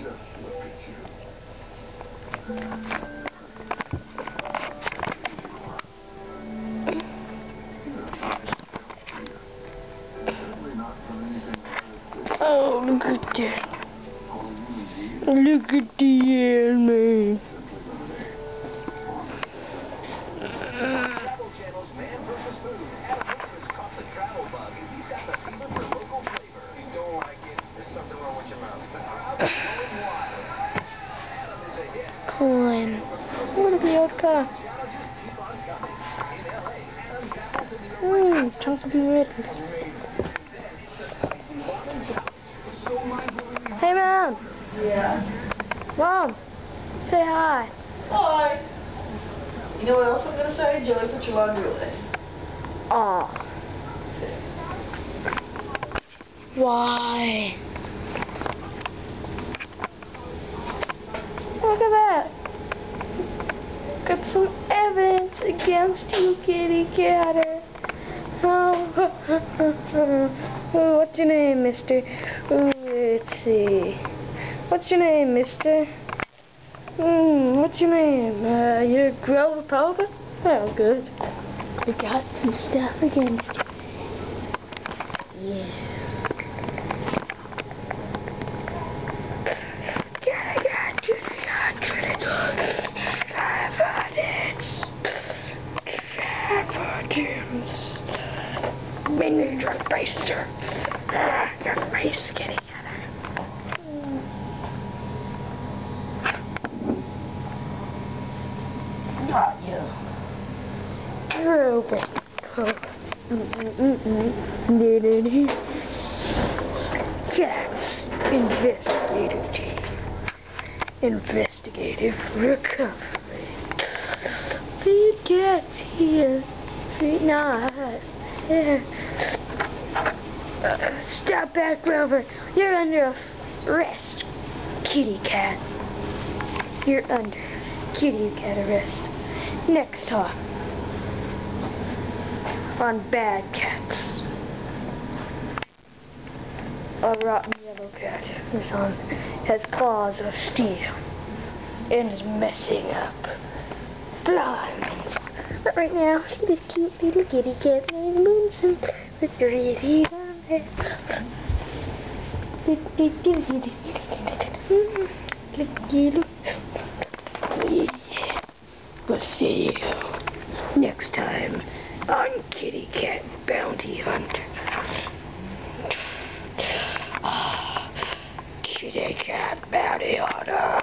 Just look at you. Oh, look at that. Look at the man. Travel Channel's Man vs. Food. Adam Richman's caught the travel bug, and he's got the fever for local flavor. If you don't like it, there's something wrong with your mouth. The crowd is going wild. Adam is a hit. Coin. What a the old car. Challenges keep on coming. In LA, Adam dabbles in the Chunks of red. Hey, Mom. Yeah. Mom. Say hi. Hi. You know what else I'm gonna say? Joey, put your laundry away. Aw. Why? Look at that. Got some evidence against you, kitty catter. Oh, what's your name, mister? Let's see. What's your name, mister? What's your name? You're Grover Popa? Oh, good. We got some stuff against you. Yeah. Mainly your face, sir. Your face, kitty catter. Got you. Grover. Cats investigative team. Investigative recovery. Big cats here. Not. Stop back, Grover. You're under arrest, kitty cat. You're under kitty cat arrest. Next time on Bad Cats. A rotten yellow cat has claws of steel and is messing up blinds. But right now, this cute little kitty cat named Moonson with really long hair. We'll see you next time on Kitty Cat Bounty Hunter. Kitty Cat Bounty Hunter.